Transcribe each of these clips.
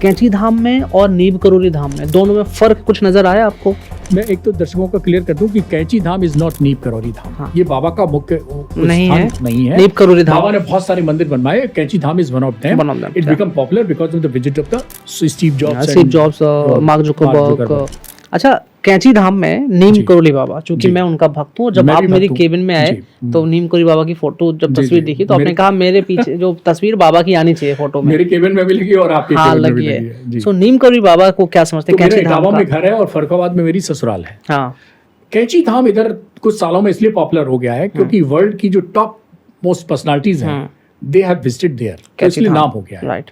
कैंची धाम में और नीम करोली धाम में दोनों में फर्क कुछ नजर आया आपको? मैं एक तो दर्शकों को क्लियर कर दूं कि कैंची धाम इज नॉट नीम करोली धाम। हाँ। ये बाबा का मुख्य नहीं है, नहीं है। नीम करोली धाम बाबा ने बहुत सारे मंदिर बनवाए, Kainchi Dham is one of them. It become popular because of the visit of the Steve Jobs, Mark Zuckerberg. अच्छा, कैंची धाम में नीम करोली बाबा, चूंकि मैं उनका भक्त हूँ, जब आप मेरी केबिन में आए तो नीम करोली बाबा की फोटो जब तस्वीर देखी तो आपने कहा मेरे पीछे जो तस्वीर बाबा की आनी चाहिए फोटो में। मेरे केबिन में भी लगी और आपके केबिन में भी लगी है। सो नीम करोली बाबा को क्या समझते हैं? कैंची धाम में घर है और फर्रुखाबाद में मेरी ससुराल है। हाँ, कैंची धाम इधर कुछ सालों में इसलिए पॉपुलर हो गया है क्योंकि वर्ल्ड की जो टॉप मोस्ट पर्सनालिटीज हैं दे हैव विजिटेड देयर, इसलिए नाम हो गया है। राइट,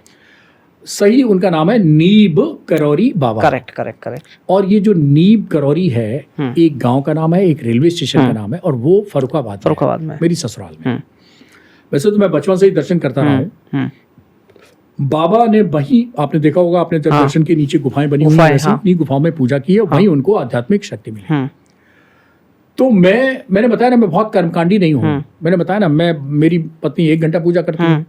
सही उनका नाम है नीब करोरी बाबा। करेक्ट। और ये जो नीब करोरी है एक गांव का नाम है, एक रेलवे स्टेशन का नाम है, और वो फर्रुखाबाद में मेरी ससुराल में। वैसे तो मैं बचपन से ही दर्शन करता रहा हूँ। बाबा ने वहीं, आपने देखा होगा, आपने दर्शन के नीचे गुफाएं बनी हुई हैं, उन्हीं गुफाओं में पूजा की है, वहीं उनको आध्यात्मिक शक्ति मिली। तो मैंने बताया ना, मैं बहुत कर्मकांडी नहीं हूँ। मैंने बताया ना, मेरी पत्नी 1 घंटा पूजा करती है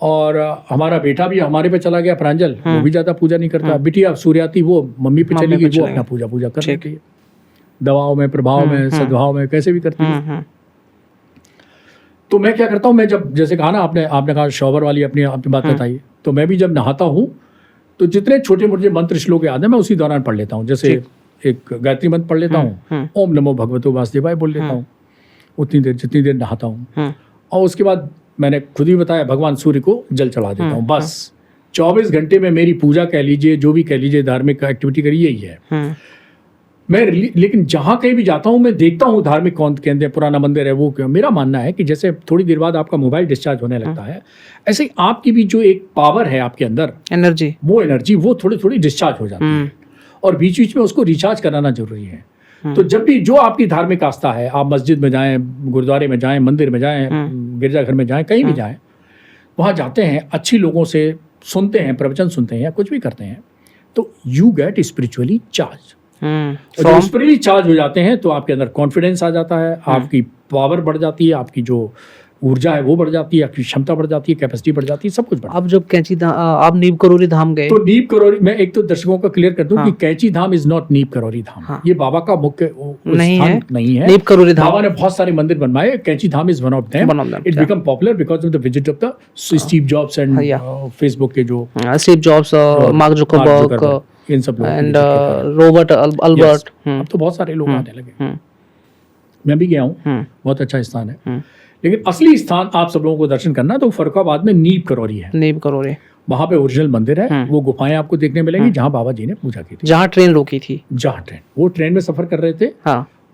और हमारा बेटा भी हमारे पे चला गया, प्रांजल, वो भी ज्यादा पूजा नहीं करता। बिटिया सूर्याती वो मम्मी पे चली गई, वो अपना पूजा कर लेती है, दवाओं में, प्रभाव में, सद्भाव में, कैसे भी करती है। तो मैं क्या करता हूँ, मैं जब, जैसे कहा ना आपने कहा शॉवर वाली अपनी बात बताई, तो मैं भी जब नहाता हूँ तो जितने छोटे मोटे मंत्र श्लोक याद है मैं उसी दौरान पढ़ लेता हूँ। जैसे एक गायत्री मंत्र पढ़ लेता हूँ, ओम नमो भगवतो वासुदेवाय बोल लेता हूँ उतनी देर, जितनी देर नहाता हूँ। और उसके बाद मैंने खुद ही बताया, भगवान सूर्य को जल चढ़ा देता हूँ। बस 24 घंटे में मेरी पूजा कह लीजिए, जो भी कह लीजिए, धार्मिक एक्टिविटी करिए, यही है। मैं लेकिन जहाँ कहीं भी जाता हूँ मैं देखता हूँ धार्मिक कौन कहते हैं, पुराना मंदिर है, वो मेरा मानना है कि जैसे थोड़ी देर बाद आपका मोबाइल डिस्चार्ज होने लगता है, ऐसे ही आपकी भी जो एक पावर है आपके अंदर, एनर्जी, वो थोड़ी थोड़ी डिस्चार्ज हो जाती है और बीच बीच में उसको रिचार्ज कराना जरूरी है। तो जब भी जो आपकी धार्मिक आस्था है, आप मस्जिद में जाएं, गुरुद्वारे में जाएं, मंदिर में जाएं, गिरजाघर में जाएं, कहीं भी जाएं, वहाँ जाते हैं, अच्छी लोगों से सुनते हैं, प्रवचन सुनते हैं या कुछ भी करते हैं, तो यू गेट स्पिरिचुअली चार्ज। और जब स्पिरिचुअली चार्ज हो जाते हैं तो आपके अंदर कॉन्फिडेंस आ जाता है, आपकी पावर बढ़ जाती है, आपकी जो ऊर्जा है वो बढ़ जाती है, आपकी क्षमता बढ़ जाती है, कैपेसिटी बढ़ जाती है, सब कुछ बढ़। अब जब कैंची धाम, आप नीम करोली धाम गए, तो नीम करोली, मैं एक तो दर्शकों को क्लियर कर दूं कि कैंची धाम इज नॉट नीम करोली धाम। ये बाबा का मुख्य नहीं है। नीम करोली धाम, बाबा ने बहुत सारे मंदिर बनवाए, Kainchi Dham is one of them. It become popular because of the visit of the Steve Jobs and Facebook के जो स्टीव जॉब्स, मार्क जुकरबर्ग, इन सब लोग, एंड रॉबर्ट अल्बर्ट, अब तो बहुत सारे लोग आने लगे। मैं भी गया हूँ, बहुत अच्छा स्थान है। लेकिन असली स्थान आप सब लोगों को दर्शन करना तो फर्रुखाबाद में नीम करोली है। नीम करोली, वहाँ पे ओरिजिनल मंदिर है, वो गुफाएं आपको देखने मिलेंगी जहाँ बाबा जी ने पूजा की थी, जहाँ ट्रेन रोकी थी, वो ट्रेन में सफर कर रहे थे।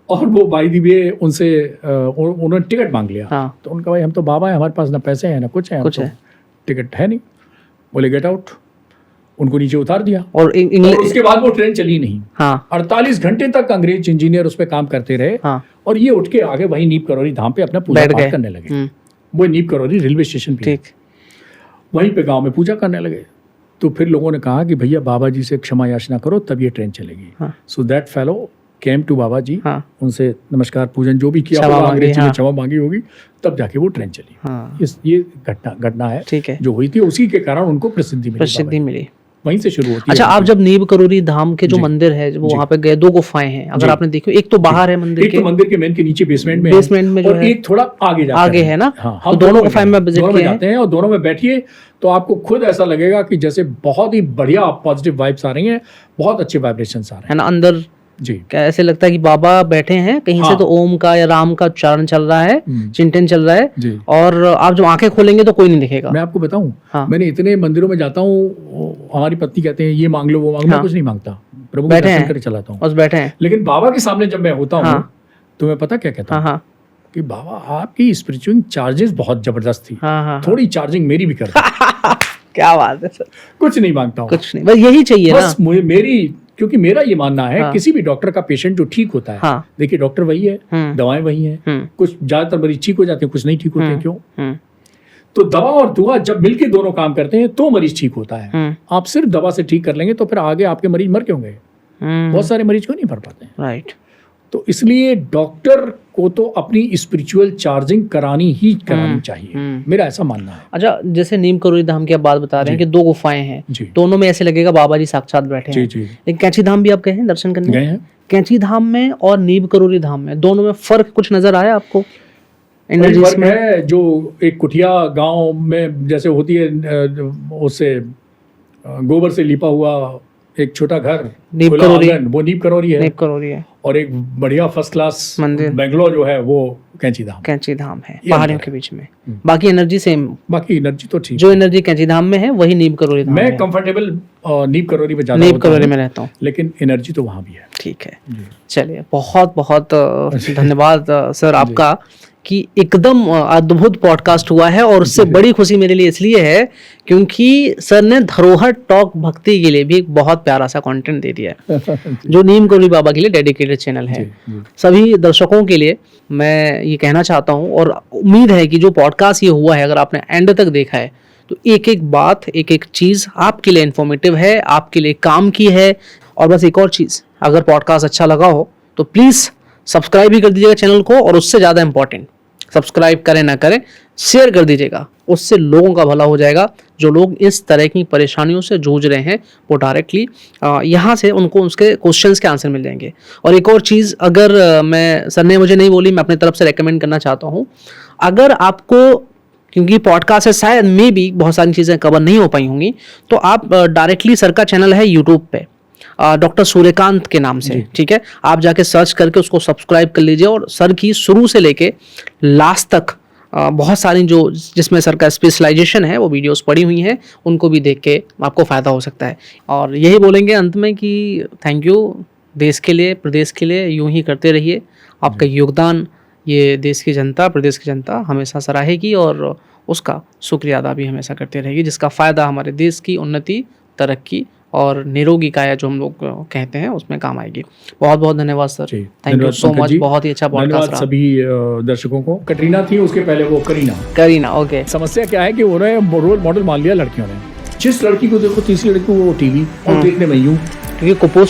और वो बाई दी वे उनसे उन्होंने टिकट मांग लिया। तो उनका, भाई हम तो बाबा है, हमारे पास ना पैसे हैं ना कुछ है, टिकट है नहीं। बोले गेट आउट, उनको नीचे उतार दिया और उसके बाद वो ट्रेन चली नहीं। 48 घंटे तक अंग्रेज इंजीनियर उस पर काम करते रहे और ये उठ के आगे वही नीम करोली धाम पे अपना पूजा पाठ करने लगे। वो नीम करोली रेलवे स्टेशन पे, वहीं पे गांव में पूजा करने लगे। तो फिर लोगों ने कहा कि भैया बाबा जी से क्षमा याचना करो तब ये ट्रेन चलेगी। So that fellow came to Baba ji, उनसे नमस्कार पूजन जो भी किया होगा, अंग्रेजी में क्षमा मांगी होगी, तब जाके वो ट्रेन चली। ये घटना है जो हुई थी, उसी के कारण उनको प्रसिद्धि मिली, वहीं से शुरू होती है। अच्छा, आप जब नीम करोली धाम के जो मंदिर है, वो वहाँ पे गए, 2 गुफाएं हैं, अगर आपने देखी, एक तो बाहर है मंदिर के, एक तो मंदिर के मेन के नीचे बेसमेंट में जो है, एक थोड़ा आगे है ना। हम दोनों गुफाएं में विजिट किए जाते हैं और दोनों में बैठिए तो आपको खुद ऐसा लगेगा कि जैसे बहुत ही बढ़िया पॉजिटिव वाइब्स आ रही हैं, बहुत अच्छे वाइब्रेशंस आ रहे हैं ना अंदर जी। क्या ऐसे लगता है कि बाबा बैठे हैं कहीं से, तो ओम का या राम का उच्चारण चल रहा है, चिंतन चल रहा है, और आप जब आंखें खोलेंगे तो कोई नहीं दिखेगा। मैं आपको बताऊं, मैंने इतने मंदिरों में जाता हूँ, हमारी पत्नी कहते हैं ये मांग लो वो मांग लो, मैं कुछ नहीं मांगता, प्रभु के दर्शन करके चलाता हूँ, बस बैठे हैं। लेकिन बाबा के सामने जब मैं होता हूँ तो मैं पता क्या कहता हूँ कि बाबा आपकी स्पिरिचुअल चार्जेस बहुत जबरदस्त थी, थोड़ी चार्जिंग मेरी भी कर क्या बात है सर, कुछ नहीं मांगता हूँ, कुछ नहीं, बस यही चाहिए ना मेरी, क्योंकि मेरा ये मानना है किसी भी डॉक्टर का पेशेंट जो ठीक होता है, देखिए डॉक्टर वही है, दवाएं वही हैं, कुछ ज्यादातर मरीज ठीक हो जाते हैं, कुछ नहीं ठीक होते, क्यों? तो दवा और दुआ जब मिलके दोनों काम करते हैं तो मरीज ठीक होता है। आप सिर्फ दवा से ठीक कर लेंगे तो फिर आगे आपके मरीज मर क्यों गए? बहुत सारे मरीज को नहीं मर पाते हैं। राइट। तो इसलिए डॉक्टर को तो अपनी स्पिरिचुअल चार्जिंग करानी चाहिए, मेरा ऐसा मानना है। अच्छा, जैसे नीम करोली धाम की आप बात बता रहे हैं कि 2 गुफाएं हैं, दोनों में ऐसे लगेगा बाबा जी साक्षात बैठे हैं। लेकिन कैंची धाम भी आप गए हैं दर्शन करने? गए हैं। कैंची धाम में और नीम करोली धाम में, दोनों में फर्क कुछ नजर आया आपको? एनर्जी है जो एक कुटिया गांव में जैसे होती है, उससे गोबर से लिपा हुआ एक छोटा घर, नीम करोली, वो नीम करोली है। नीम करोली है। और एक बढ़िया फर्स्ट क्लास मंदिर बेंगलोर जो है वो कैंची धाम है, पहाड़ियों के बीच में। बाकी एनर्जी सेम, बाकी एनर्जी तो ठीक, जो एनर्जी कैंची धाम में है वही नीम करोली धाम में है। मैं कंफर्टेबल नीम करोली में ज्यादा, नीम करोली में रहता हूँ, लेकिन एनर्जी तो वहाँ भी है। ठीक है, चलिए बहुत बहुत धन्यवाद सर आपका कि एकदम अद्भुत पॉडकास्ट हुआ है। और उससे बड़ी खुशी मेरे लिए इसलिए है क्योंकि सर ने धरोहर टॉक भक्ति के लिए भी एक बहुत प्यारा सा कंटेंट दे दिया है जो नीम करोली बाबा के लिए डेडिकेटेड चैनल है। सभी दर्शकों के लिए मैं ये कहना चाहता हूँ और उम्मीद है कि जो पॉडकास्ट ये हुआ है, अगर आपने एंड तक देखा है तो एक एक बात, एक एक चीज़ आपके लिए इन्फॉर्मेटिव है, आपके लिए काम की है। और बस एक और चीज़, अगर पॉडकास्ट अच्छा लगा हो तो प्लीज़ सब्सक्राइब भी कर दीजिएगा चैनल को, और उससे ज़्यादा इंपॉर्टेंट, सब्सक्राइब करें ना करें, शेयर कर दीजिएगा, उससे लोगों का भला हो जाएगा। जो लोग इस तरह की परेशानियों से जूझ रहे हैं वो डायरेक्टली यहाँ से उनको उसके क्वेश्चंस के आंसर मिल जाएंगे। और एक और चीज़, अगर मैं, सर ने मुझे नहीं बोली, मैं अपनी तरफ से रेकमेंड करना चाहता हूँ, अगर आपको, क्योंकि पॉडकास्ट से शायद में भी बहुत सारी चीज़ें कवर नहीं हो पाई होंगी, तो आप डायरेक्टली सर का चैनल है यूट्यूब पे, डॉक्टर सूर्यकांत के नाम से, ठीक है, आप जाके सर्च करके उसको सब्सक्राइब कर लीजिए। और सर की शुरू से लेके लास्ट तक बहुत सारी जो जिसमें सर का स्पेशलाइजेशन है वो वीडियोस पड़ी हुई हैं, उनको भी देख के आपको फ़ायदा हो सकता है। और यही बोलेंगे अंत में कि थैंक यू, देश के लिए, प्रदेश के लिए यूं ही करते रहिए। आपका योगदान ये देश की जनता, प्रदेश की जनता हमेशा सराहेगी और उसका शुक्रिया अदा भी हमेशा करते रहेगी, जिसका फ़ायदा हमारे देश की उन्नति, तरक्की और निरोगी काया जो हम लोग कहते हैं उसमें काम आएगी। बहुत बहुत धन्यवाद sir, thank you so much, बहुत ही अच्छा पॉडकास्ट रहा। सभी दर्शकों को। कटरीना थी, उसके पहले वो करीना। ओके। समस्या क्या है कि उन्होंने रोल मॉडल मान लिया लड़कियों ने। जिस लड़की को देखो तीसरी लड़की को वो टीवी और देखने में यूं, क्योंकि कुपोषण